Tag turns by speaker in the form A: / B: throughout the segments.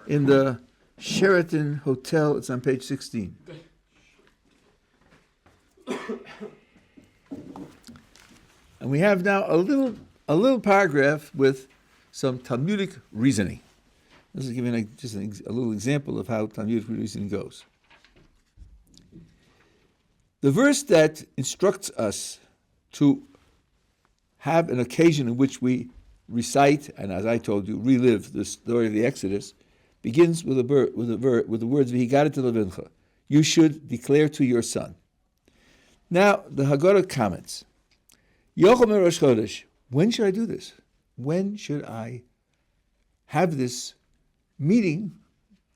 A: in the Sheraton Hotel. It's on page 16. And we have now a little paragraph with some Talmudic reasoning. This is giving a little example of how Talmudic reasoning goes. The verse that instructs us to have an occasion in which we recite, and as I told you, relive the story of the Exodus, begins with the words "V'higadav levincha." You should declare to your son. Now the Haggadah comments, Yochel Rosh Chodesh. When should I do this? When should I have this meeting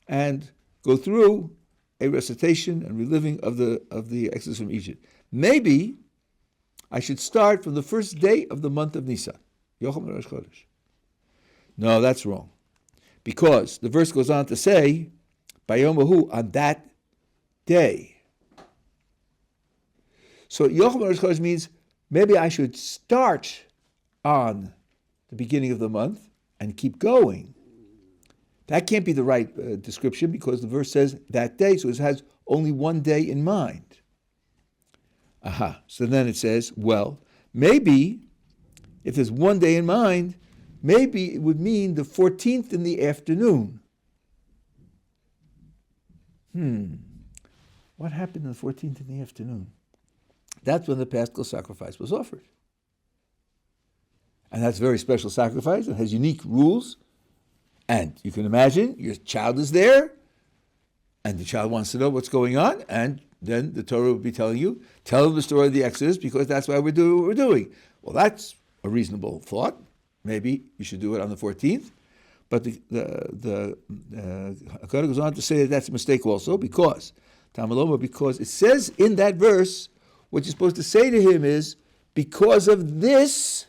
A: and go through a recitation and reliving of the Exodus from Egypt? Maybe I should start from the first day of the month of Nisan. Yochel Rosh Chodesh. No, that's wrong. Because the verse goes on to say, Bayom Ahu, on that day. So Yochel Rosh Chodesh means maybe I should start on the beginning of the month and keep going. That can't be the right description because the verse says that day, so it has only one day in mind. So then it says, well, maybe if there's one day in mind, maybe it would mean the 14th in the afternoon. What happened on the 14th in the afternoon? That's when the Paschal sacrifice was offered. And that's a very special sacrifice. It has unique rules. And you can imagine your child is there, and the child wants to know what's going on, and then the Torah will be telling you, tell them the story of the Exodus, because that's why we're doing what we're doing. Well, that's a reasonable thought. Maybe you should do it on the 14th. But the Haggadah goes on to say that that's a mistake also, because it says in that verse, what you're supposed to say to him is, because of this,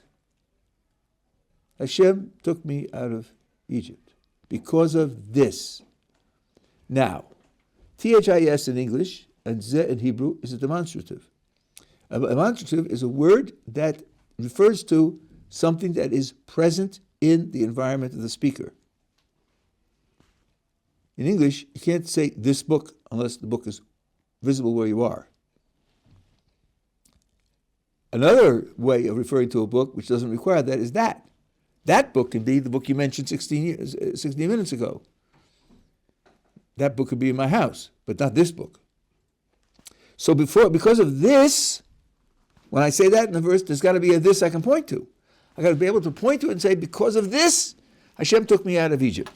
A: Hashem took me out of Egypt. Because of this. Now, THIS in English and Z in Hebrew is a demonstrative. A demonstrative is a word that refers to something that is present in the environment of the speaker. In English, you can't say this book unless the book is visible where you are. Another way of referring to a book which doesn't require that is that. That book can be the book you mentioned 16 minutes ago. That book could be in my house, but not this book. So because of this, when I say that in the verse, there's got to be a this I can point to. I got to be able to point to it and say, because of this, Hashem took me out of Egypt.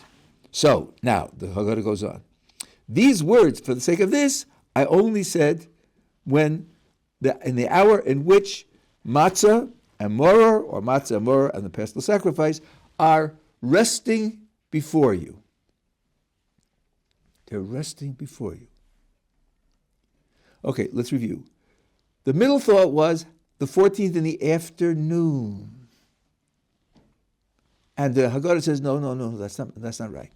A: So now the Haggadah goes on. These words, for the sake of this, I only said in the hour in which matzah and moror, or matzah and moror, and the Paschal sacrifice are resting before you. They're resting before you. Okay, let's review. The middle thought was the 14th in the afternoon. And the Haggadah says, no, that's not right.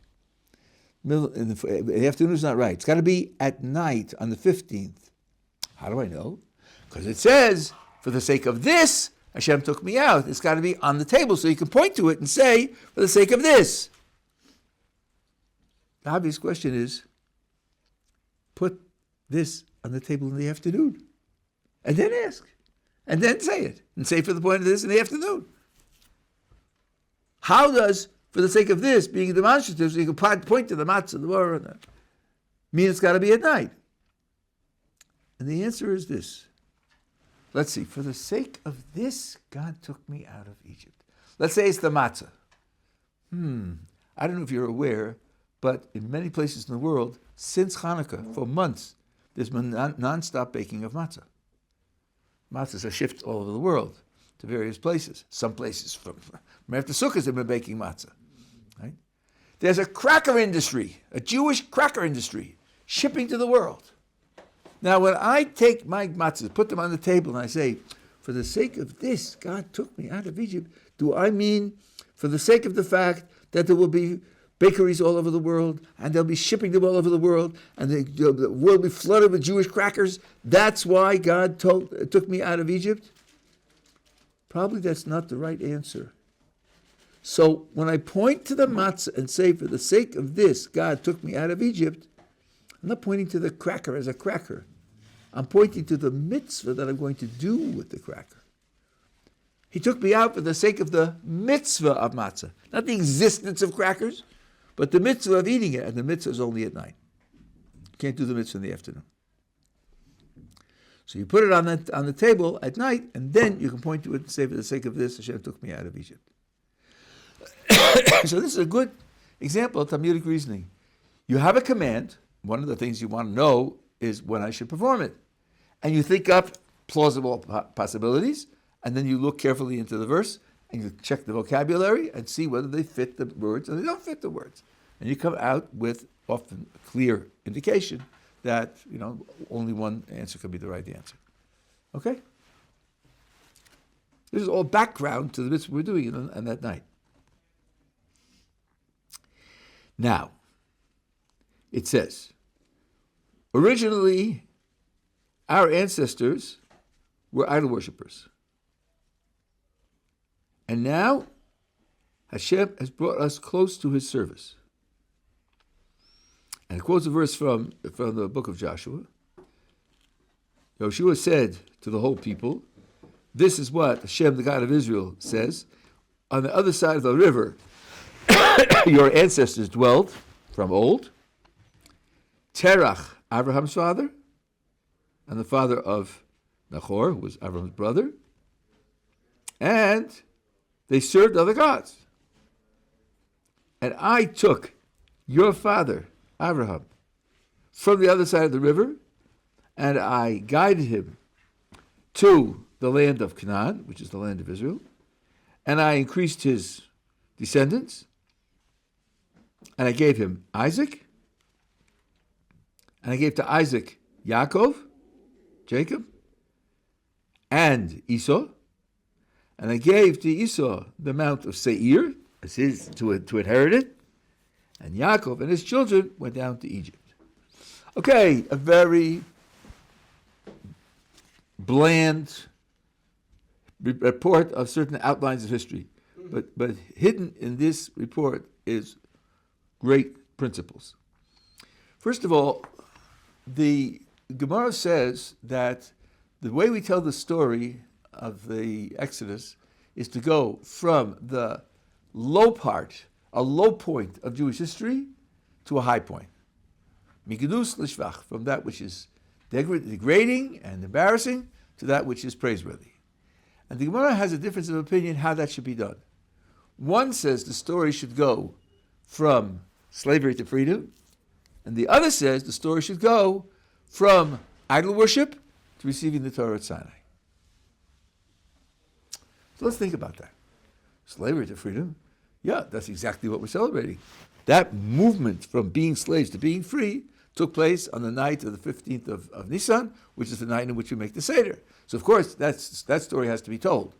A: The afternoon is not right. It's got to be at night on the 15th. How do I know? Because it says, for the sake of this, Hashem took me out. It's got to be on the table so you can point to it and say, for the sake of this. The obvious question is, put this on the table in the afternoon. And then ask. And then say it. And say for the point of this in the afternoon. How does, for the sake of this, being demonstrative, so you can point to the matzah, the moror, mean it's got to be at night? And the answer is this. Let's see. For the sake of this, God took me out of Egypt. Let's say it's the matzah. I don't know if you're aware, but in many places in the world, since Hanukkah, for months, there's been non-stop baking of matzah. Matzahs are shipped all over the world to various places. Some places, from after Sukkot, they've been baking matzah. Right? There's a cracker industry, a Jewish cracker industry, shipping to the world. Now, when I take my matzahs, put them on the table, and I say, for the sake of this, God took me out of Egypt, do I mean for the sake of the fact that there will be bakeries all over the world, and they'll be shipping them all over the world, and the world will be flooded with Jewish crackers? That's why God took me out of Egypt? Probably that's not the right answer. So when I point to the matzah and say, for the sake of this, God took me out of Egypt, I'm not pointing to the cracker as a cracker. I'm pointing to the mitzvah that I'm going to do with the cracker. He took me out for the sake of the mitzvah of matzah. Not the existence of crackers, but the mitzvah of eating it. And the mitzvah is only at night. You can't do the mitzvah in the afternoon. So you put it on the table at night, and then you can point to it and say, for the sake of this, Hashem took me out of Egypt. So this is a good example of Talmudic reasoning. You have a command. One of the things you want to know is when I should perform it. And you think up plausible possibilities, and then you look carefully into the verse, and you check the vocabulary and see whether they fit the words or they don't fit the words. And you come out with often a clear indication that, only one answer could be the right answer. Okay? This is all background to the mitzvah we're doing on that night. Now, it says, originally, our ancestors were idol worshippers. And now, Hashem has brought us close to his service. And it quotes a verse from the book of Joshua. Joshua said to the whole people, this is what Hashem, the God of Israel, says, on the other side of the river, your ancestors dwelled from old. Terach, Abraham's father, and the father of Nahor, who was Abraham's brother, and they served other gods. And I took your father, Abraham, from the other side of the river, and I guided him to the land of Canaan, which is the land of Israel, and I increased his descendants, and I gave him Isaac, and I gave to Isaac Yaakov, Jacob, and Esau, and I gave to Esau the mount of Seir as his to inherit it, and Yaakov and his children went down to Egypt. Okay, a very bland report of certain outlines of history, but hidden in this report is great principles. First of all, the Gemara says that the way we tell the story of the Exodus is to go from the low part, a low point of Jewish history, to a high point. Migdus l'shvach, from that which is degrading and embarrassing to that which is praiseworthy. And the Gemara has a difference of opinion how that should be done. One says the story should go from slavery to freedom, and the other says the story should go from idol worship to receiving the Torah at Sinai. So let's think about that. Slavery to freedom, yeah, that's exactly what we're celebrating. That movement from being slaves to being free took place on the night of the 15th of Nisan, which is the night in which we make the Seder. So of course, that story has to be told.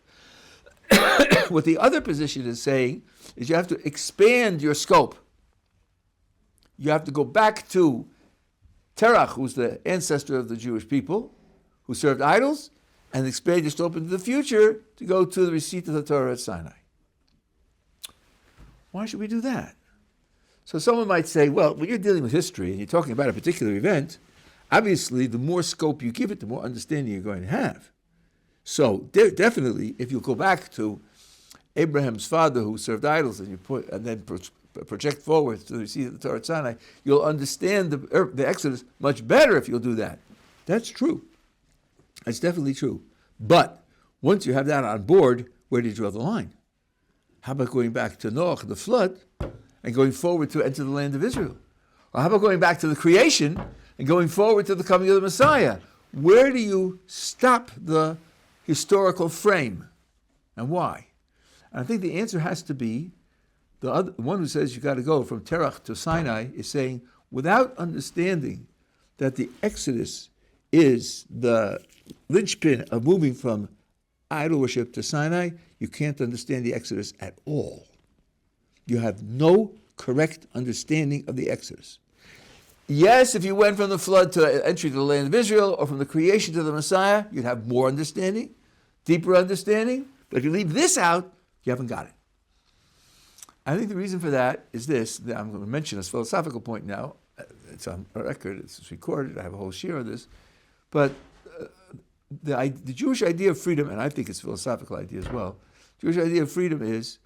A: What the other position is saying is you have to expand your scope. You have to go back to Terach, who's the ancestor of the Jewish people, who served idols, and expand your scope into the future to go to the receipt of the Torah at Sinai. Why should we do that? So someone might say, well, when you're dealing with history and you're talking about a particular event, obviously the more scope you give it, the more understanding you're going to have. So definitely, if you go back to Abraham's father who served idols and then project forward to the receipt of the Torah at Sinai, you'll understand the Exodus much better if you'll do that. That's true. That's definitely true. But once you have that on board, where do you draw the line? How about going back to Noah, the flood, and going forward to enter the land of Israel? Or how about going back to the creation and going forward to the coming of the Messiah? Where do you stop the historical frame, and why? And I think the answer has to be the one who says you got to go from Terach to Sinai is saying, without understanding that the Exodus is the linchpin of moving from idol worship to Sinai, you can't understand the Exodus at all. You have no correct understanding of the Exodus. Yes, if you went from the flood to entry to the land of Israel, or from the creation to the Messiah, you'd have more understanding, deeper understanding. But if you leave this out, you haven't got it. I think the reason for that is this. I'm going to mention this philosophical point now. It's on record. It's recorded. I have a whole share of this. But the Jewish idea of freedom, and I think it's a philosophical idea as well, Jewish idea of freedom is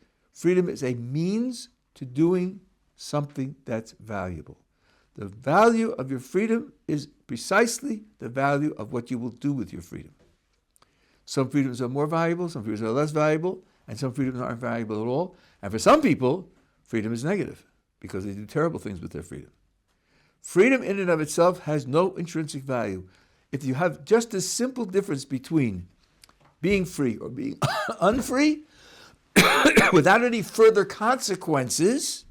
A: a means to doing something that's valuable. The value of your freedom is precisely the value of what you will do with your freedom. Some freedoms are more valuable, some freedoms are less valuable, and some freedoms aren't valuable at all. And for some people, freedom is negative because they do terrible things with their freedom. Freedom in and of itself has no intrinsic value. If you have just a simple difference between being free or being unfree, without any further consequences,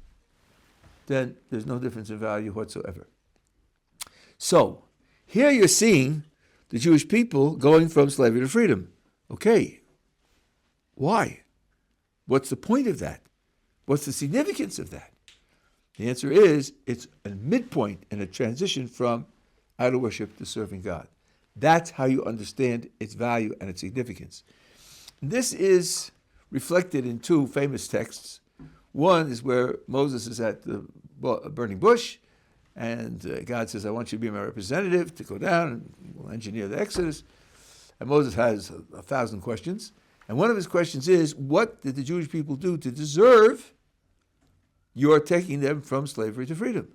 A: then there's no difference in value whatsoever. So, here you're seeing the Jewish people going from slavery to freedom. Okay, why? What's the point of that? What's the significance of that? The answer is, it's a midpoint in a transition from idol worship to serving God. That's how you understand its value and its significance. This is reflected in two famous texts. One is where Moses is at the burning bush, and God says, I want you to be my representative to go down and we'll engineer the Exodus. And Moses has 1,000 questions. And one of his questions is, what did the Jewish people do to deserve your taking them from slavery to freedom?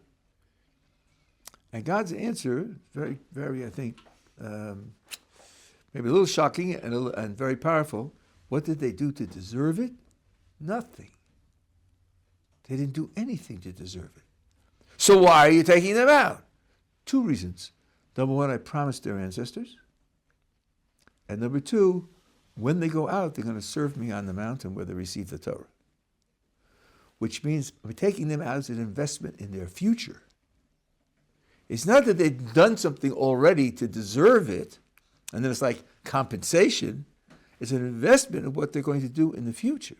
A: And God's answer, very, very, I think, maybe a little shocking and very powerful. What did they do to deserve it? Nothing. They didn't do anything to deserve it. So why are you taking them out? Two reasons. Number one, I promised their ancestors. And number two, when they go out, they're going to serve me on the mountain where they receive the Torah. Which means we're taking them out as an investment in their future. It's not that they've done something already to deserve it, and then it's like compensation. It's an investment in what they're going to do in the future.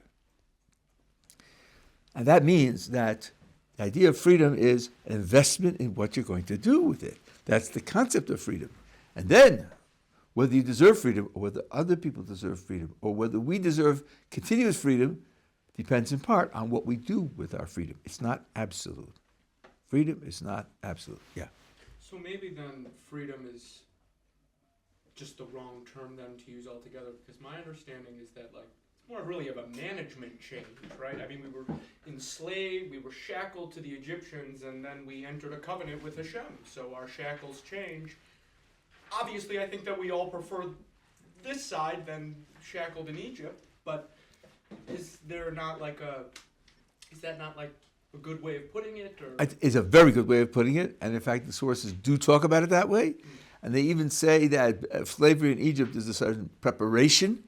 A: And that means that the idea of freedom is an investment in what you're going to do with it. That's the concept of freedom. And then, whether you deserve freedom, or whether other people deserve freedom, or whether we deserve continuous freedom, depends in part on what we do with our freedom. It's not absolute. Freedom is not absolute. Yeah.
B: So maybe then freedom is just the wrong term then to use altogether, because my understanding is that it's more really of a management change, right? I mean, we were enslaved, we were shackled to the Egyptians, and then we entered a covenant with Hashem. So our shackles change. Obviously, I think that we all prefer this side than shackled in Egypt, but is that not a good way of putting it? Or?
A: It's a very good way of putting it, and in fact, the sources do talk about it that way. And they even say that slavery in Egypt is a certain preparation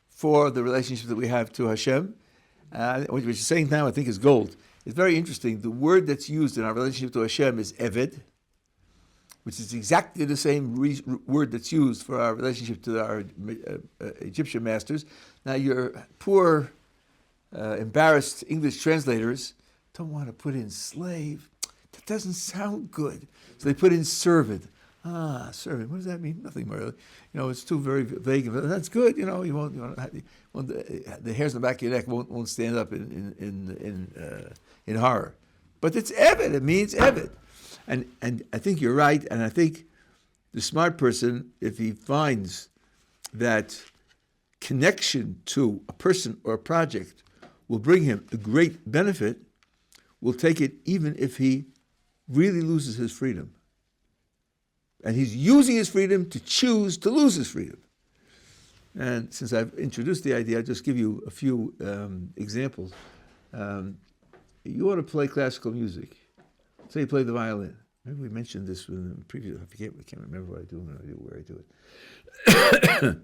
A: for the relationship that we have to Hashem. What you're saying now, I think, is gold. It's very interesting. The word that's used in our relationship to Hashem is Eved, which is exactly the same word that's used for our relationship to our Egyptian masters. Now, your poor, embarrassed English translators don't want to put in slave. That doesn't sound good. So they put in servant. Servant. What does that mean? Nothing really. It's too very vague. That's good. You won't the hairs on the back of your neck won't stand up in horror. But it's Eved. It means Eved. And I think you're right. And I think the smart person, if he finds that connection to a person or a project will bring him a great benefit, will take it even if he really loses his freedom. And he's using his freedom to choose to lose his freedom. And since I've introduced the idea, I'll just give you a few examples. You want to play classical music. Say you play the violin. Maybe we mentioned this in the previous, I can't remember what I do, where I do it.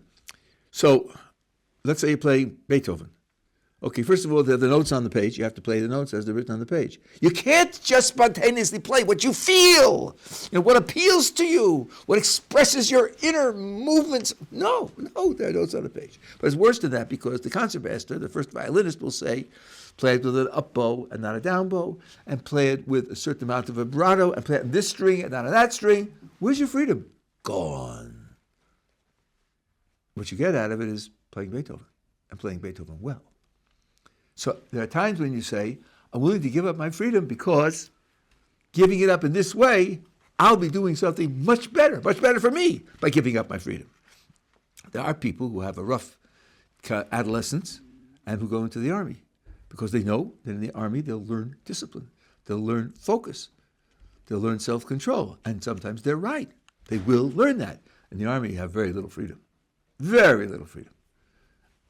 A: So, let's say you play Beethoven. Okay, first of all, there are the notes on the page. You have to play the notes as they're written on the page. You can't just spontaneously play what you feel, what appeals to you, what expresses your inner movements. No, there are notes on the page. But it's worse than that, because the concertmaster, the first violinist, will say, play it with an up bow and not a down bow, and play it with a certain amount of vibrato, and play it on this string and not on that string. Where's your freedom? Gone. What you get out of it is playing Beethoven, and playing Beethoven well. So there are times when you say, I'm willing to give up my freedom because giving it up in this way, I'll be doing something much better for me by giving up my freedom. There are people who have a rough adolescence and who go into the army because they know that in the army they'll learn discipline, they'll learn focus, they'll learn self-control, and sometimes they're right. They will learn that. In the army, you have very little freedom. Very little freedom.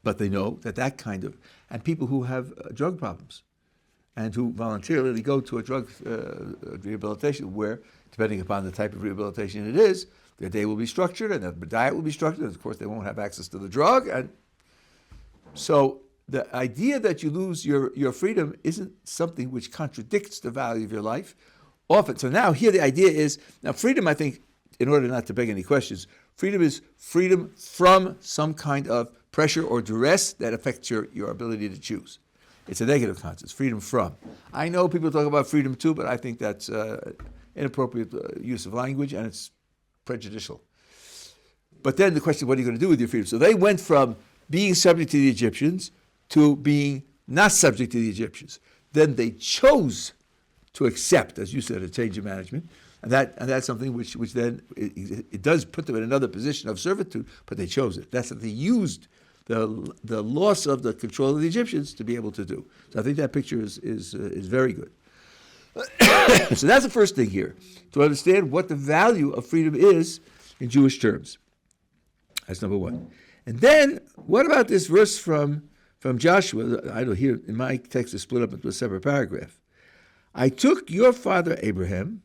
A: But they know that kind of, and people who have drug problems and who voluntarily go to a drug rehabilitation where, depending upon the type of rehabilitation it is, their day will be structured and their diet will be structured. And of course, they won't have access to the drug. And so the idea that you lose your freedom isn't something which contradicts the value of your life often. So now here the idea is, now freedom, I think, in order not to beg any questions, freedom is freedom from some kind of pressure or duress that affects your ability to choose. It's a negative concept, freedom from. I know people talk about freedom too, but I think that's inappropriate use of language and it's prejudicial. But then the question, what are you going to do with your freedom? So they went from being subject to the Egyptians to being not subject to the Egyptians. Then they chose to accept, as you said, a change of management. And that's something which then, it does put them in another position of servitude, but they chose it. That's what they used the loss of the control of the Egyptians to be able to do. So I think that picture is very good. So that's the first thing here, to understand what the value of freedom is in Jewish terms. That's number one. And then, what about this verse from Joshua? I know here in my text is split up into a separate paragraph. I took your father Abraham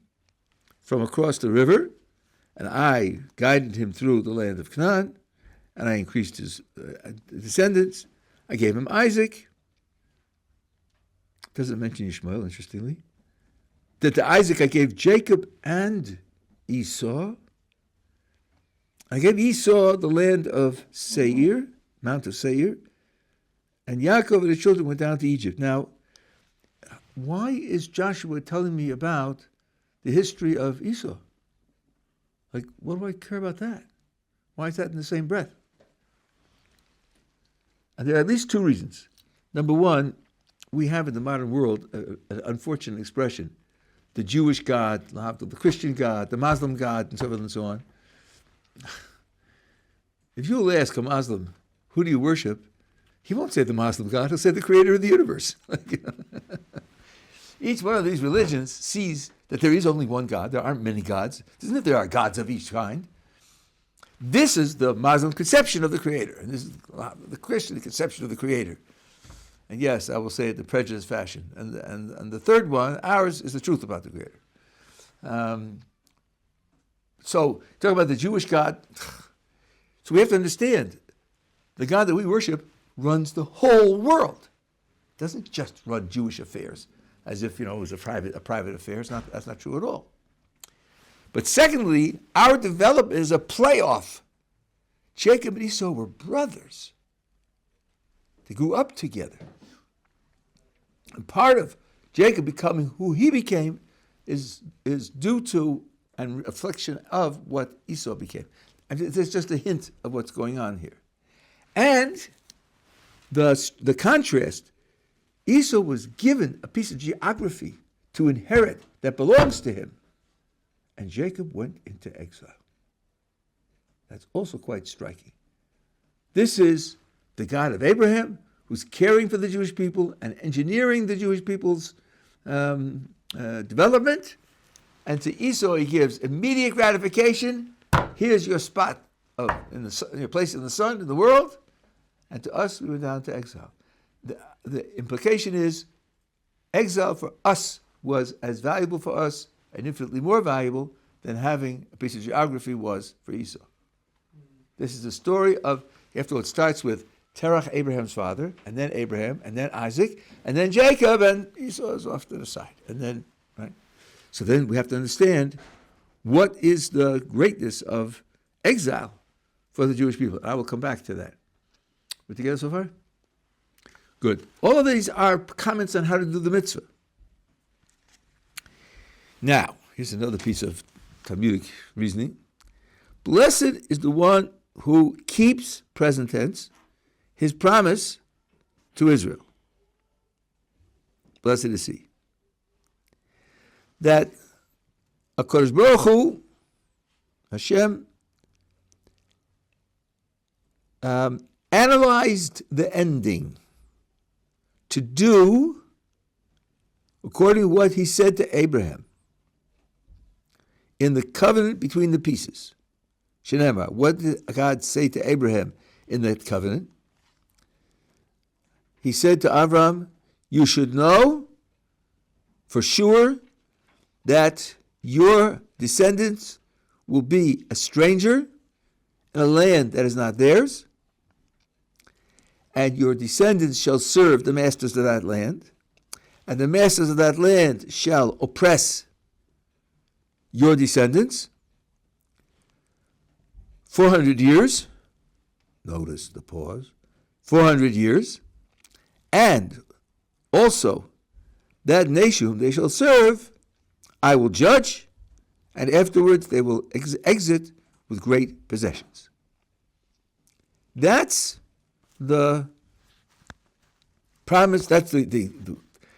A: from across the river, and I guided him through the land of Canaan, and I increased his descendants. I gave him Isaac. Doesn't mention Ishmael, interestingly. That to Isaac I gave Jacob and Esau. I gave Esau the land of Seir, Mount of Seir, and Yaakov and his children went down to Egypt. Now, why is Joshua telling me about the history of Esau? Like, what do I care about that? Why is that in the same breath? And there are at least two reasons. Number one, we have in the modern world an unfortunate expression, the Jewish God, the Christian God, the Muslim God, and so forth and so on. If you'll ask a Muslim, who do you worship? He won't say the Muslim God, he'll say the creator of the universe. Each one of these religions sees that there is only one God. There aren't many gods. Isn't it there are gods of each kind? This is the Muslim conception of the Creator, and this is the Christian conception of the Creator. And yes, I will say it the prejudiced fashion. And the third one, ours, is the truth about the Creator. So, talk about the Jewish God. So we have to understand, the God that we worship runs the whole world. Doesn't just run Jewish affairs, as if, it was a private affair. That's not true at all. But secondly, our development is a playoff. Jacob and Esau were brothers. They grew up together. And part of Jacob becoming who he became is due to and reflection of what Esau became. And there's just a hint of what's going on here. And the contrast, Esau was given a piece of geography to inherit that belongs to him. And Jacob went into exile. That's also quite striking. This is the God of Abraham, who's caring for the Jewish people and engineering the Jewish people's development. And to Esau, he gives immediate gratification. Here's your spot your place in the sun, in the world. And to us, we went down to exile. The implication is, exile for us was as valuable for us and infinitely more valuable than having a piece of geography was for Esau. This is the story of, after all, it starts with Terach, Abraham's father, and then Abraham, and then Isaac, and then Jacob, and Esau is off to the side. And then, right? So then we have to understand what is the greatness of exile for the Jewish people. I will come back to that. We're together so far? Good. All of these are comments on how to do the mitzvah. Now, here's another piece of Talmudic reasoning. Blessed is the one who keeps, present tense, his promise to Israel. blessed is he, that HaKadosh Baruch Hu, Hashem, analyzed the ending to do according to what he said to Abraham in the covenant between the pieces. Shenema, what did God say to Abraham in that covenant? He said to Avram, you should know for sure that your descendants will be a stranger in a land that is not theirs, and your descendants shall serve the masters of that land, and the masters of that land shall oppress your descendants 400 years. Notice the pause. 400 years. And also, that nation whom they shall serve, I will judge, and afterwards they will exit with great possessions. That's the promise, that's the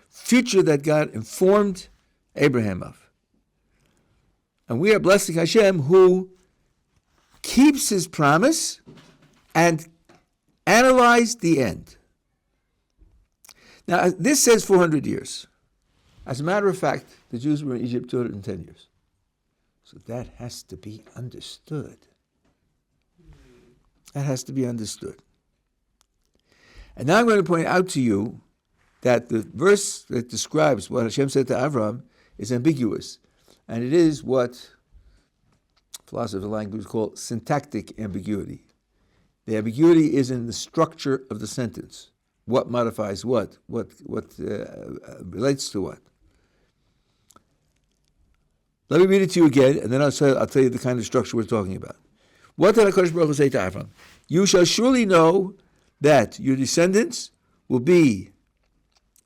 A: future that God informed Abraham of. And we are blessing Hashem who keeps his promise and analyzed the end. Now, this says 400 years. As a matter of fact, the Jews were in Egypt 210 years. So that has to be understood. That has to be understood. And now I'm going to point out to you that the verse that describes what Hashem said to Avram is ambiguous. And it is what philosophers of language call syntactic ambiguity. The ambiguity is in the structure of the sentence. What modifies what relates to what. Let me read it to you again, and then I'll tell you the kind of structure we're talking about. What did HaKadosh Baruch Hu say to Avram? You shall surely know that your descendants will be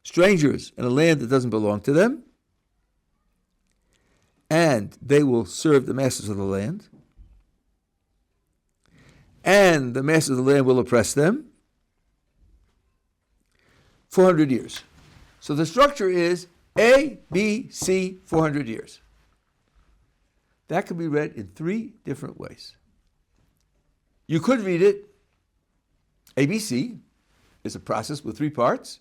A: strangers in a land that doesn't belong to them, and they will serve the masters of the land, and the masters of the land will oppress them 400 years. So the structure is A, B, C, 400 years. That can be read in three different ways. You could read it, ABC is a process with three parts,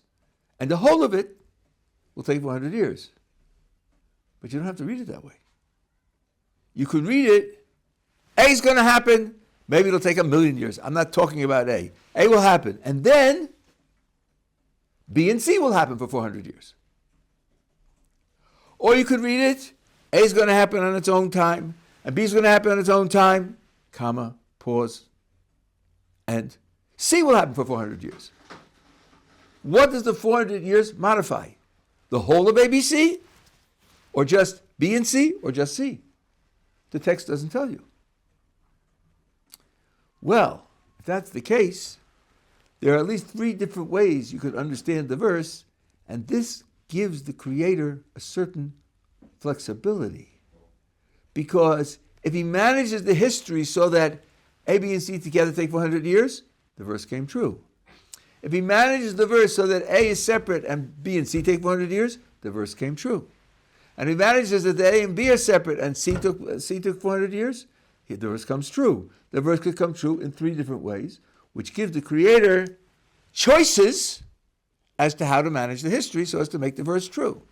A: and the whole of it will take 400 years. But you don't have to read it that way. You could read it, A is going to happen, maybe it'll take 1,000,000 years. I'm not talking about A. A will happen, and then B and C will happen for 400 years. Or you could read it, A is going to happen on its own time, and B is going to happen on its own time, comma, pause, and C will happen for 400 years. What does the 400 years modify? The whole of ABC? Or just B and C? Or just C? The text doesn't tell you. Well, if that's the case, there are at least three different ways you could understand the verse, and this gives the Creator a certain flexibility. Because if he manages the history so that A, B, and C together take 400 years, the verse came true. If he manages the verse so that A is separate and B and C take 400 years, the verse came true. And if he manages that A and B are separate and C took 400 years, the verse comes true. The verse could come true in three different ways, which gives the Creator choices as to how to manage the history so as to make the verse true.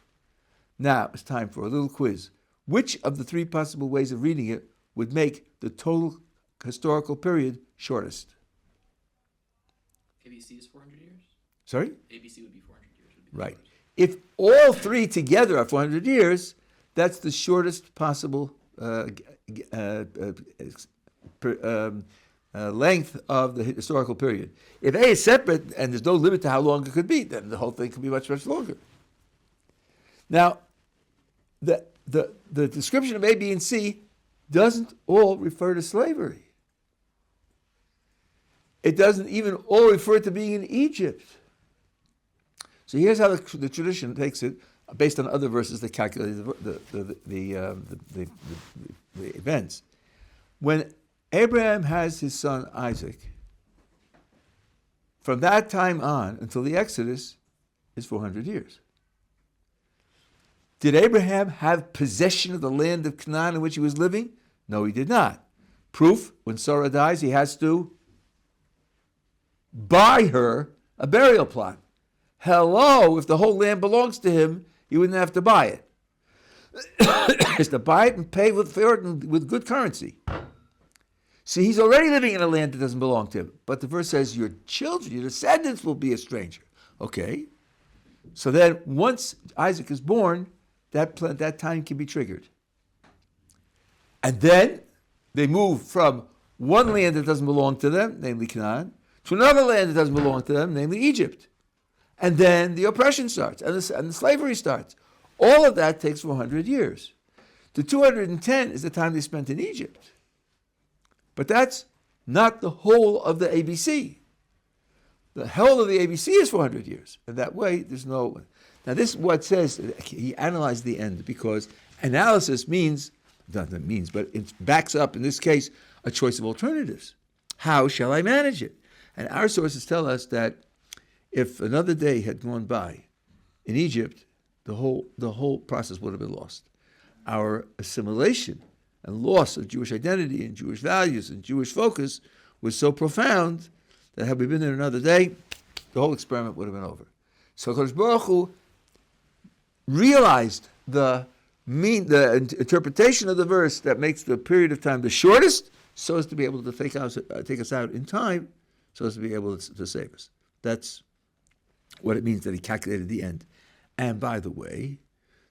A: Now, it's time for a little quiz. Which of the three possible ways of reading it would make the total historical period shortest?
C: ABC is 400 years?
A: Sorry?
C: ABC would be 400 years.
A: Right. If all three together are 400 years, that's the shortest possible length of the historical period. If A is separate and there's no limit to how long it could be, then the whole thing could be much, much longer. Now, the description of A, B, and C doesn't all refer to slavery. It doesn't even all refer to being in Egypt. So here's how the tradition takes it, based on other verses that calculate the events. When Abraham has his son Isaac, from that time on until the Exodus is 400 years. Did Abraham have possession of the land of Canaan in which he was living? No, he did not. Proof, when Sarah dies, he has to buy her a burial plot. Hello, if the whole land belongs to him, he wouldn't have to buy it. He has to buy it and pay for it with good currency. See, he's already living in a land that doesn't belong to him. But the verse says, your children, your descendants will be a stranger. Okay. So then once Isaac is born, that time can be triggered. And then they move from one land that doesn't belong to them, namely Canaan, to another land that doesn't belong to them, namely Egypt. And then the oppression starts, and the slavery starts. All of that takes 400 years. The 210 is the time they spent in Egypt. But that's not the whole of the ABC. The whole of the ABC is 400 years. And that way, there's no... Now, this is what says, he analyzed the end, because analysis means, not that means, but it backs up, in this case, a choice of alternatives. How shall I manage it? And our sources tell us that if another day had gone by in Egypt, the whole process would have been lost. Our assimilation and loss of Jewish identity and Jewish values and Jewish focus was so profound that had we been there another day, the whole experiment would have been over. So Kodesh Baruch Hu realized the interpretation of the verse that makes the period of time the shortest, so as to be able to take us out in time, so as to be able to save us. That's what it means that he calculated the end. And by the way,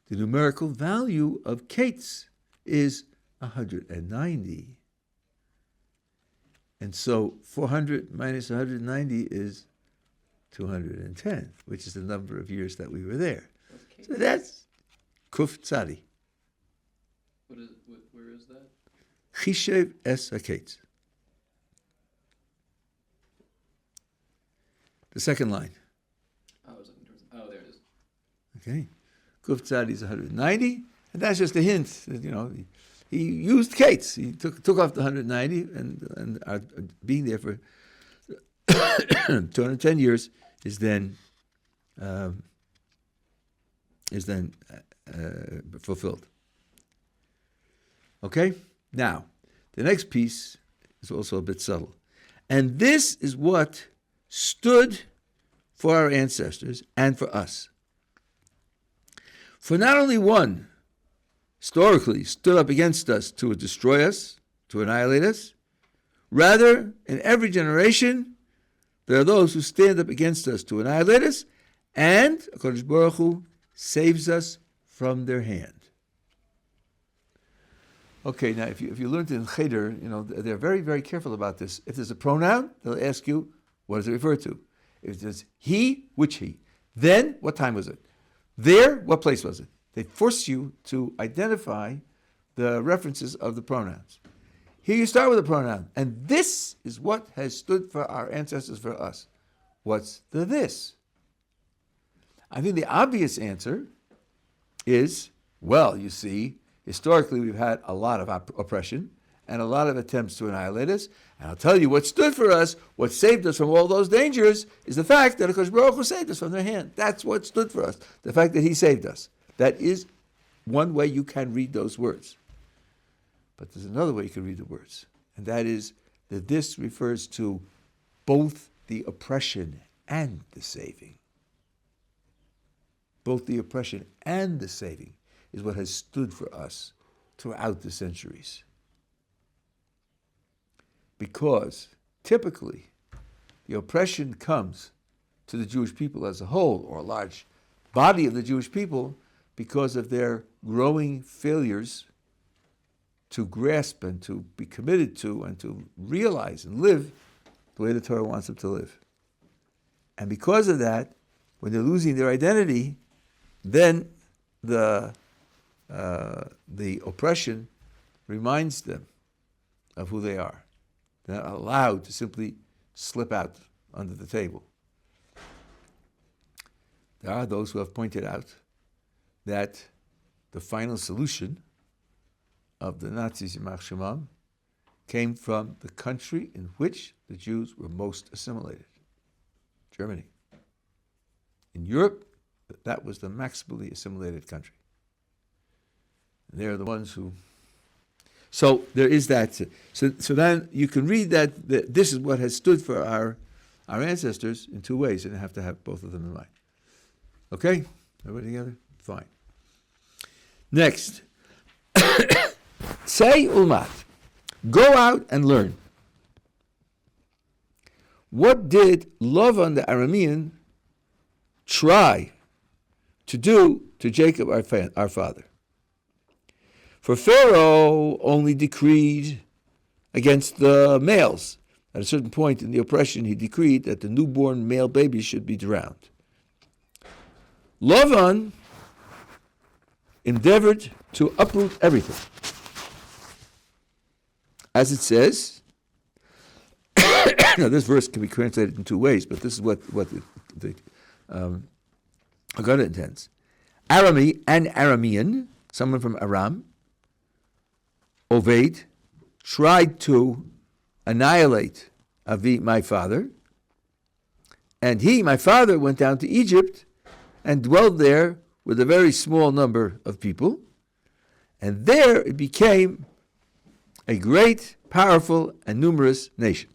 A: the numerical value of Kates is 190. And so 400 minus 190 is 210, which is the number of years that we were there. So that's Kuf Tzadi.
C: Where is that?
A: Chishev es HaKetz. The second line.
C: I was looking towards. Oh, there it is.
A: Okay. Kuf Tzadi is 190, and that's just a hint that, he used Kates. He took off the 190 and being there for 210 years is then fulfilled. Okay? Now, the next piece is also a bit subtle. And this is what stood for our ancestors and for us. For not only one, historically, stood up against us to destroy us, to annihilate us, rather, in every generation, there are those who stand up against us to annihilate us, and HaKadosh Baruch Hu saves us from their hand. Okay, now if you learned in Cheder, they're very, very careful about this. If there's a pronoun, they'll ask you, what does it refer to? If it says he, which he? Then, what time was it? There, what place was it? They force you to identify the references of the pronouns. Here you start with a pronoun, and this is what has stood for our ancestors, for us. What's the this? I think the obvious answer is, well, you see, historically we've had a lot of oppression and a lot of attempts to annihilate us. And I'll tell you what stood for us, what saved us from all those dangers, is the fact that HaKadosh Baruch Hu saved us from their hand. That's what stood for us, the fact that he saved us. That is one way you can read those words. But there's another way you can read the words, and that is that this refers to both the oppression and the saving. Both the oppression and the saving is what has stood for us throughout the centuries. Because typically the oppression comes to the Jewish people as a whole, or a large body of the Jewish people, because of their growing failures to grasp and to be committed to and to realize and live the way the Torah wants them to live. And because of that, when they're losing their identity, then the oppression reminds them of who they are. They're not allowed to simply slip out under the table. There are those who have pointed out that the final solution of the Nazis, Yimach Shemam, came from the country in which the Jews were most assimilated, Germany. In Europe, that was the maximally assimilated country. They're the ones who. So there is that. So then you can read that this is what has stood for our ancestors in two ways, and you have to have both of them in mind. Okay? Everybody together? Fine. Next. Say ulmat. Go out and learn. What did Lavan the Aramean try to do to Jacob our father? For Pharaoh only decreed against the males. At a certain point in the oppression, he decreed that the newborn male babies should be drowned. Lavan endeavored to uproot everything. As it says, now this verse can be translated in two ways, but this is what the Haggadah intends. Arami, an Aramean, someone from Aram, Dovid, tried to annihilate Avi, my father, and he, my father, went down to Egypt and dwelled there with a very small number of people, and there it became a great, powerful, and numerous nation.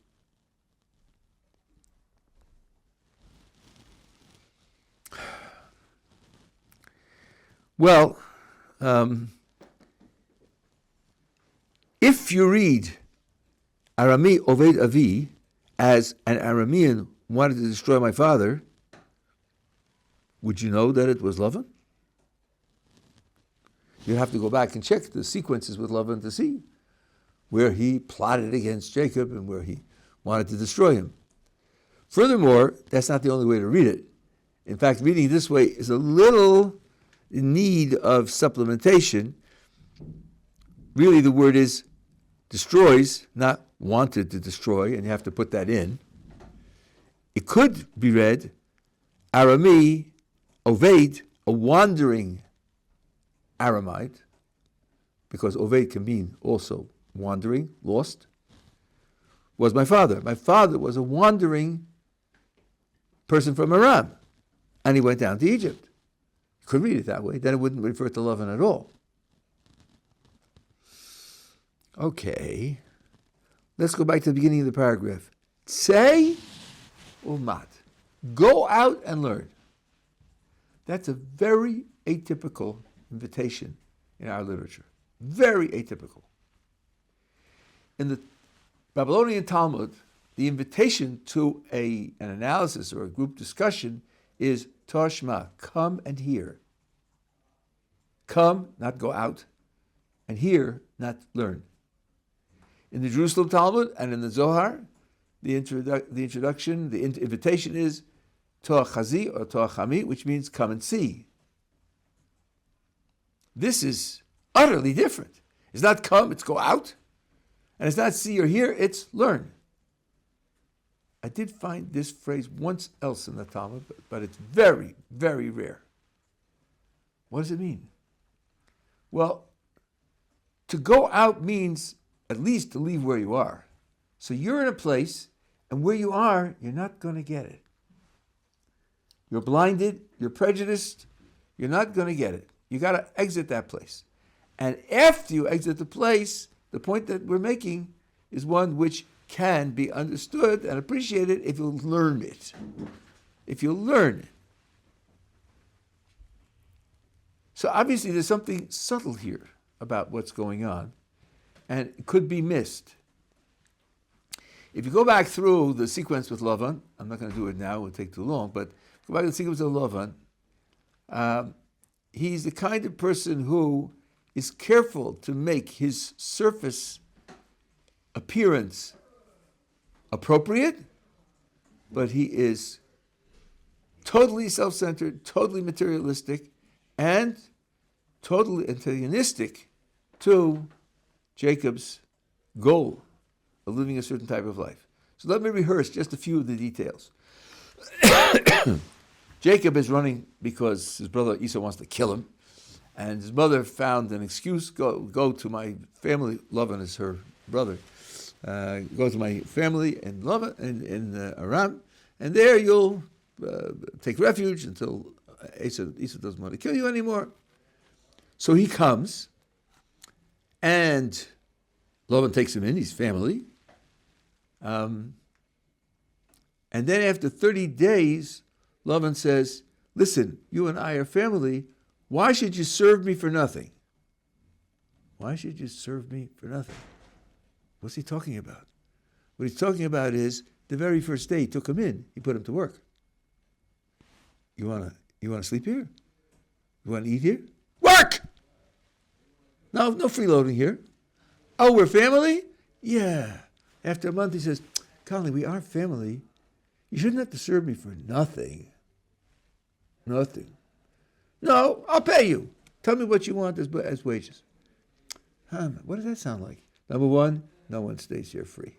A: Well, if you read Arami Oved Avi as an Aramean wanted to destroy my father, would you know that it was Lavan? You'd have to go back and check the sequences with Lavan to see where he plotted against Jacob and where he wanted to destroy him. Furthermore, that's not the only way to read it. In fact, reading it this way is a little in need of supplementation. Really, the word is destroys, not wanted to destroy, and you have to put that in. It could be read, Arami, Oved, a wandering Aramite, because Oved can mean also wandering, lost, was my father. My father was a wandering person from Aram, and he went down to Egypt. You could read it that way, then it wouldn't refer to Lavan at all. Okay, let's go back to the beginning of the paragraph. Say ulmat, go out and learn. That's a very atypical invitation in our literature. Very atypical. In the Babylonian Talmud, the invitation to an analysis or a group discussion is Toshma, come and hear. Come, not go out, and hear, not learn. In the Jerusalem Talmud and in the Zohar, the invitation is Toach Chazi or Toach Chami, which means come and see. This is utterly different. It's not come, it's go out. And it's not see or hear, it's learn. I did find this phrase once else in the Talmud, but it's very, very rare. What does it mean? Well, to go out means at least to leave where you are. So you're in a place, and where you are, you're not going to get it. You're blinded, you're prejudiced, you're not going to get it. You got to exit that place. And after you exit the place, the point that we're making is one which can be understood and appreciated if you learn it. If you learn it. So obviously there's something subtle here about what's going on, and it could be missed. If you go back through the sequence with Lavan, I'm not going to do it now, it would take too long, but go back to the sequence of Lavan, he's the kind of person who is careful to make his surface appearance appropriate, but he is totally self-centered, totally materialistic, and totally antagonistic to Jacob's goal of living a certain type of life. So let me rehearse just a few of the details. Jacob is running because his brother Esau wants to kill him, and his mother found an excuse, go to my family, Lavan is her brother, go to my family in Lavan, in Aram, and there you'll take refuge until Esau doesn't want to kill you anymore. So he comes, And Laban takes him in, he's family. And then after 30 days, Laban says, listen, you and I are family. Why should you serve me for nothing? Why should you serve me for nothing? What's he talking about? What he's talking about is the very first day he took him in, he put him to work. You wanna sleep here? You wanna eat here? Work! No freeloading here. Oh, we're family? Yeah. After a month he says, Conley, we are family. You shouldn't have to serve me for nothing. Nothing. No, I'll pay you. Tell me what you want as wages. What does that sound like? Number one, no one stays here free.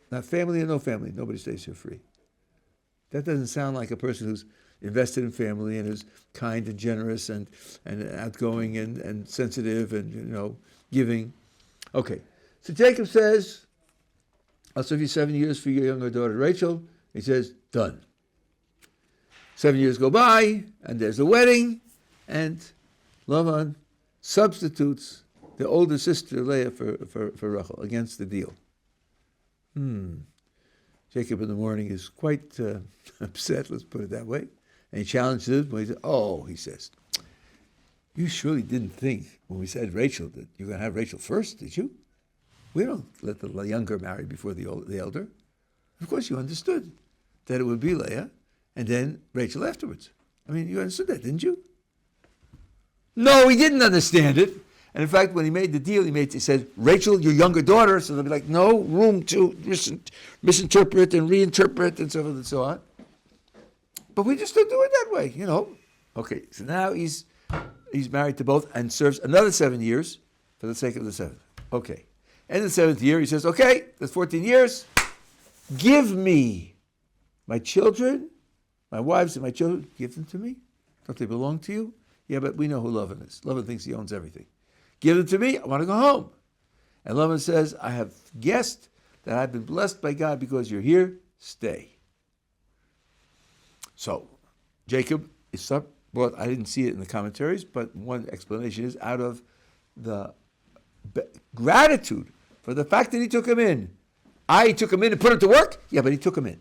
A: Not family or no family, nobody stays here free. That doesn't sound like a person who's invested in family and is kind and generous and outgoing and sensitive and, giving. Okay, so Jacob says, I'll serve you 7 years for your younger daughter Rachel. He says, done. 7 years go by, and there's a wedding, and Laban substitutes the older sister Leah for Rachel against the deal. Jacob in the morning is quite upset, let's put it that way. And he challenges him. He says, you surely didn't think when we said Rachel that you're going to have Rachel first, did you? We don't let the younger marry before the elder. Of course you understood that it would be Leah and then Rachel afterwards. I mean, you understood that, didn't you? No, he didn't understand it. And in fact, when he made the deal, he said, Rachel, your younger daughter. So they'll be like, no room to misinterpret and reinterpret and so forth and so on. But we just don't do it that way, Okay, so now he's married to both and serves another 7 years for the sake of the seventh. Okay. And the 7th year, he says, okay, that's 14 years. Give me my children, my wives and my children. Give them to me. Don't they belong to you? Yeah, but we know who Laban is. Laban thinks he owns everything. Give them to me. I want to go home. And Laban says, I have guessed that I've been blessed by God because you're here. Stay. So Jacob is brought, I didn't see it in the commentaries, but one explanation is out of the gratitude for the fact that he took him in. I took him in and put him to work? Yeah, but he took him in.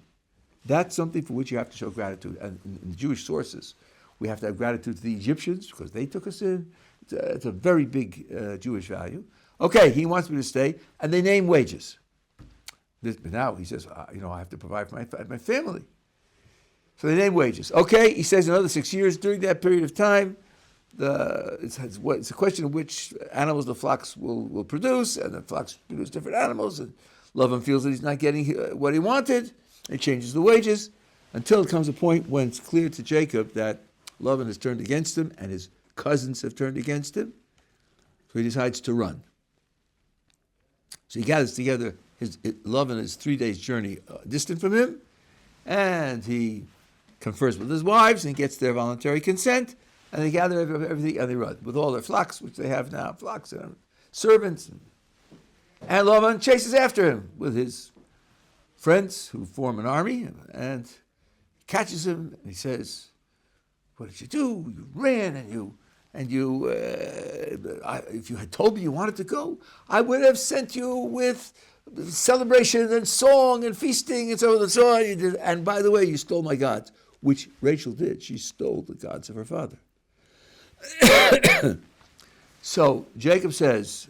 A: That's something for which you have to show gratitude. And in the Jewish sources, we have to have gratitude to the Egyptians because they took us in. It's a very big Jewish value. Okay, he wants me to stay, and they name wages. But now he says, I have to provide for my family. So they name wages. Okay, he says another 6 years. During that period of time, it's a question of which animals the flocks will produce, and the flocks produce different animals, and Laban feels that he's not getting what he wanted. He changes the wages until it comes a point when it's clear to Jacob that Laban has turned against him and his cousins have turned against him. So he decides to run. So he gathers together, Laban is 3 days' journey distant from him, and he confers with his wives and gets their voluntary consent, and they gather everything and they run with all their flocks, which they have now, flocks and servants. And Laban chases after him with his friends who form an army and catches him, and he says, what did you do? You ran and you if you had told me you wanted to go, I would have sent you with celebration and song and feasting and so on and so on. You did, and by the way, you stole my gods, which Rachel did. She stole the gods of her father. So Jacob says,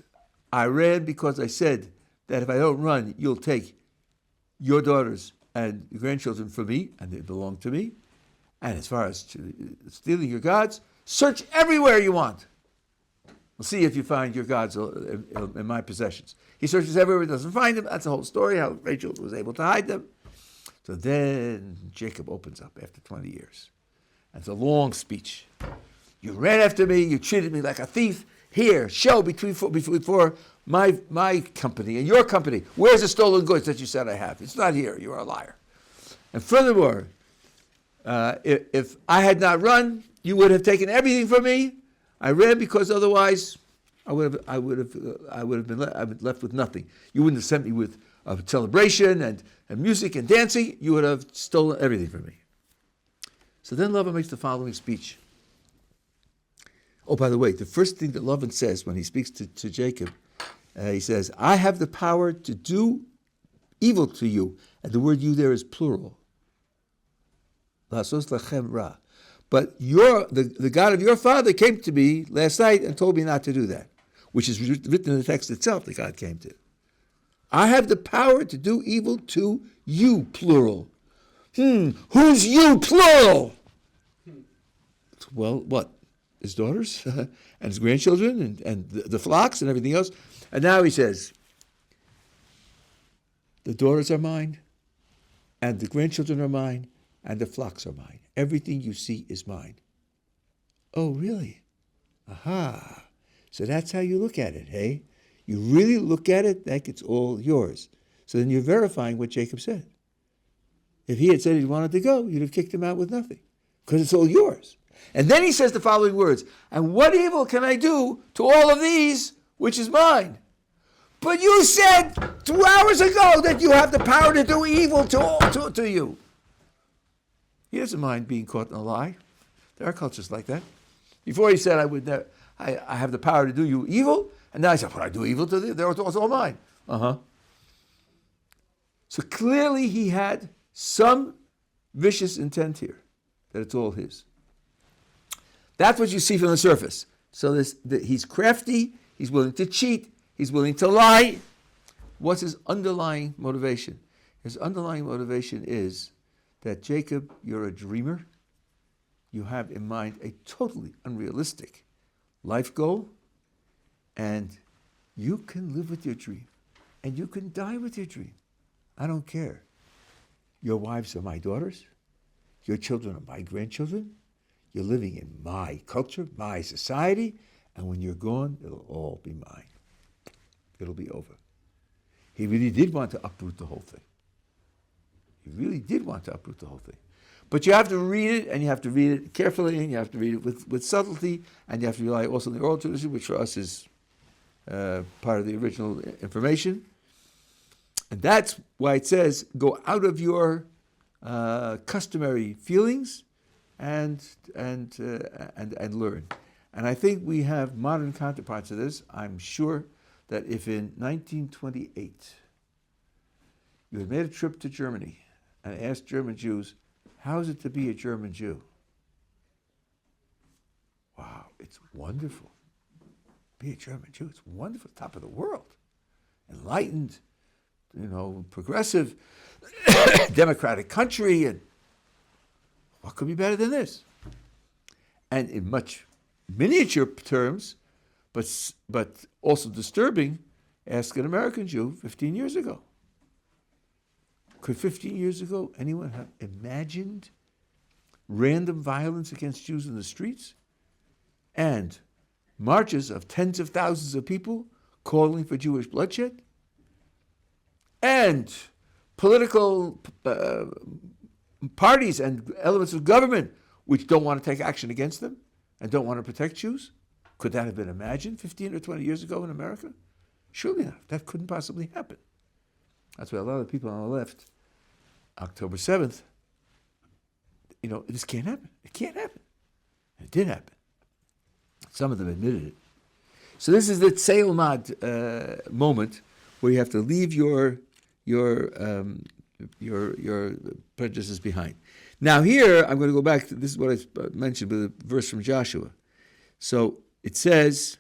A: I ran because I said that if I don't run, you'll take your daughters and your grandchildren from me, and they belong to me. And as far as stealing your gods, search everywhere you want. We'll see if you find your gods in my possessions. He searches everywhere, doesn't find them. That's the whole story, how Rachel was able to hide them. So then Jacob opens up after 20 years. And it's a long speech. You ran after me, you treated me like a thief. Here, show before my company and your company. Where's the stolen goods that you said I have? It's not here. You're a liar. And furthermore, if I had not run, you would have taken everything from me. I ran because otherwise I would have been left with nothing. You wouldn't have sent me with a celebration and music and dancing. You would have stolen everything from me. So then Laban makes the following speech. Oh, by the way, the first thing that Lavan says when he speaks to Jacob, he says, I have the power to do evil to you. And the word you there is plural. Lasos lachem ra. But the God of your father came to me last night and told me not to do that, which is written in the text itself that God came to. I have the power to do evil to you, plural. Who's you, plural? Well, what? His daughters and his grandchildren and the flocks and everything else. And now he says, the daughters are mine, and the grandchildren are mine, and the flocks are mine. Everything you see is mine. Oh, really? Aha. So that's how you look at it, hey? You really look at it like it's all yours. So then you're verifying what Jacob said. If he had said he wanted to go, you'd have kicked him out with nothing, because it's all yours. And then he says the following words, and what evil can I do to all of these, which is mine? But you said 2 hours ago that you have the power to do evil to you. He doesn't mind being caught in a lie. There are cultures like that. Before he said, I have the power to do you evil, and now he said, but I do evil to them. They're all mine. So clearly he had some vicious intent here, that it's all his. That's what you see from the surface. So he's crafty, he's willing to cheat, he's willing to lie. What's his underlying motivation? His underlying motivation is that, Jacob, you're a dreamer. You have in mind a totally unrealistic life goal, and you can live with your dream, and you can die with your dream. I don't care. Your wives are my daughters. Your children are my grandchildren. You're living in my culture, my society, and when you're gone, it'll all be mine. It'll be over. He really did want to uproot the whole thing. He really did want to uproot the whole thing. But you have to read it, and you have to read it carefully, and you have to read it with subtlety, and you have to rely also on the oral tradition, which for us is part of the original information. And that's why it says, go out of your customary feelings and learn. And I think we have modern counterparts of this. I'm sure that if in 1928 you had made a trip to Germany and asked German Jews, how is it to be a German Jew? Wow, it's wonderful. Be a German Jew, it's wonderful, top of the world. Enlightened, progressive, democratic country, and what could be better than this? And in much miniature terms, but also disturbing, ask an American Jew 15 years ago. Could 15 years ago anyone have imagined random violence against Jews in the streets and marches of tens of thousands of people calling for Jewish bloodshed and political parties and elements of government which don't want to take action against them and don't want to protect Jews? Could that have been imagined 15 or 20 years ago in America? Surely not. That couldn't possibly happen. That's why a lot of the people on the left, October 7th, this can't happen. It can't happen. It did happen. Some of them admitted it. So this is the Tseilmad moment where you have to leave your prejudices behind. Now here, I'm going to go back to, this is what I mentioned with a verse from Joshua. So it says,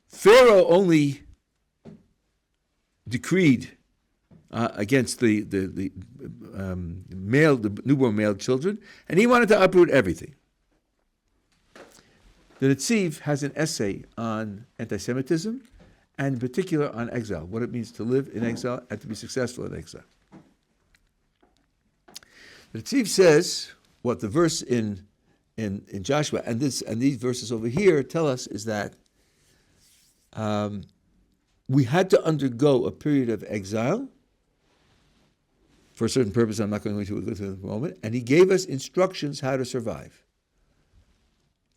A: Pharaoh only decreed against the newborn male children, and he wanted to uproot everything. The Netziv has an essay on anti-Semitism, and in particular on exile, what it means to live in exile and to be successful in exile. The Netziv says what the verse in Joshua and these verses over here tell us is that we had to undergo a period of exile for a certain purpose I'm not going to go into at the moment, and he gave us instructions how to survive.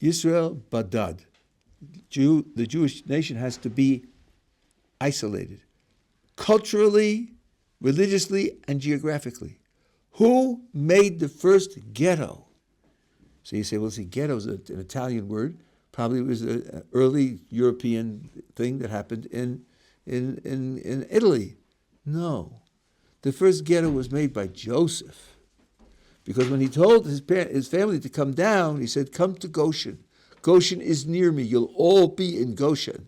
A: Yisrael Badad. The Jewish nation has to be isolated, culturally, religiously, and geographically. Who made the first ghetto? So you say, well, see, ghetto is an Italian word. Probably it was an early European thing that happened in Italy. No. The first ghetto was made by Joseph. Because when he told his family to come down, he said, come to Goshen. Goshen is near me. You'll all be in Goshen.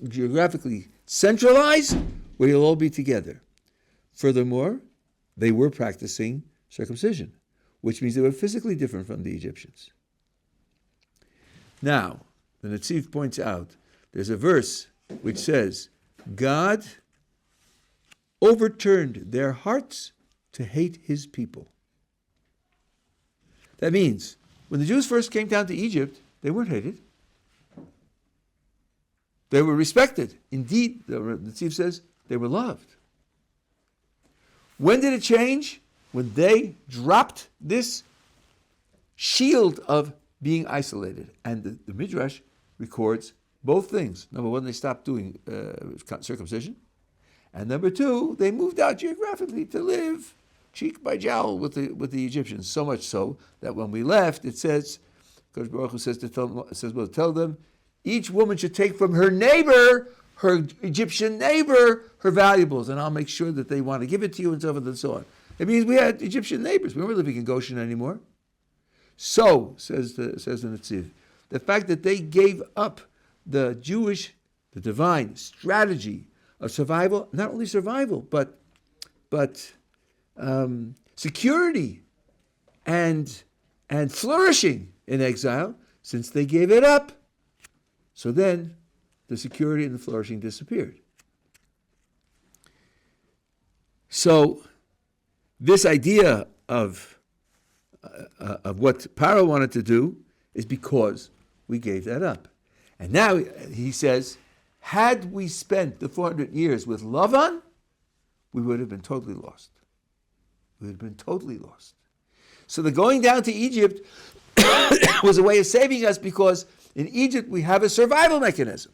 A: Geographically centralized, where you'll all be together. Furthermore, they were practicing circumcision, which means they were physically different from the Egyptians. Now, the Netziv points out, there's a verse which says, God overturned their hearts to hate his people. That means, when the Jews first came down to Egypt, they weren't hated. They were respected. Indeed, the Netziv says, they were loved. When did it change? When they dropped this shield of being isolated. And the Midrash records both things. Number one, they stopped doing circumcision. And number two, they moved out geographically to live cheek by jowl with the Egyptians. So much so that when we left, it says, Kodesh Baruch Hu says, tell them, each woman should take from her neighbor, her Egyptian neighbor, her valuables, and I'll make sure that they want to give it to you, and so forth and so on. It means we had Egyptian neighbors. We weren't living in Goshen anymore. So, says the Netziv, the fact that they gave up the divine strategy of survival, not only survival, but security and flourishing in exile, since they gave it up. So then, the security and the flourishing disappeared. So, this idea of what Paro wanted to do is because we gave that up. And now he says, had we spent the 400 years with Lavan, we would have been totally lost. We would have been totally lost. So the going down to Egypt was a way of saving us, because in Egypt we have a survival mechanism.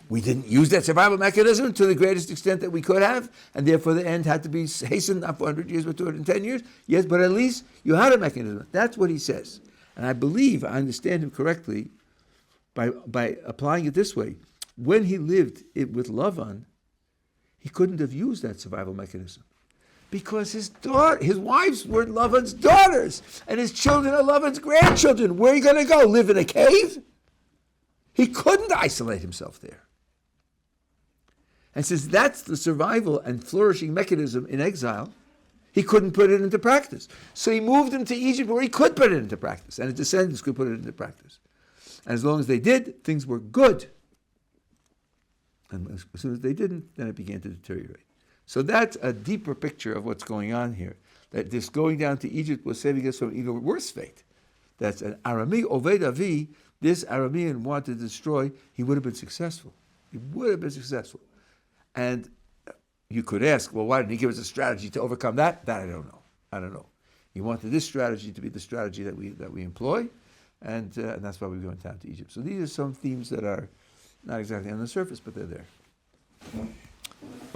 A: We didn't use that survival mechanism to the greatest extent that we could have, and therefore the end had to be hastened, not 400 years, but 210 years. Yes, but at least you had a mechanism. That's what he says. And I believe, I understand him correctly, by applying it this way. When he lived with Lavan, he couldn't have used that survival mechanism, because his wives were Lavan's daughters, and his children are Lavan's grandchildren. Where are you going to go? Live in a cave? He couldn't isolate himself there. And since that's the survival and flourishing mechanism in exile, he couldn't put it into practice. So he moved him to Egypt, where he could put it into practice, and his descendants could put it into practice. And as long as they did, things were good. And as soon as they didn't, then it began to deteriorate. So that's a deeper picture of what's going on here. That this going down to Egypt was saving us from an even worse fate. That's an Arami Oved Avi. This Aramean wanted to destroy. He would have been successful. He would have been successful. And you could ask, well, why didn't he give us a strategy to overcome that? That I don't know. He wanted this strategy to be the strategy that we employ, and that's why we went down to Egypt. So these are some themes that are not exactly on the surface, but they're there.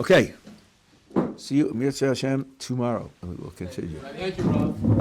A: Okay. See you, Mir Hashem, tomorrow, and we will continue.
B: Thank you, Rob.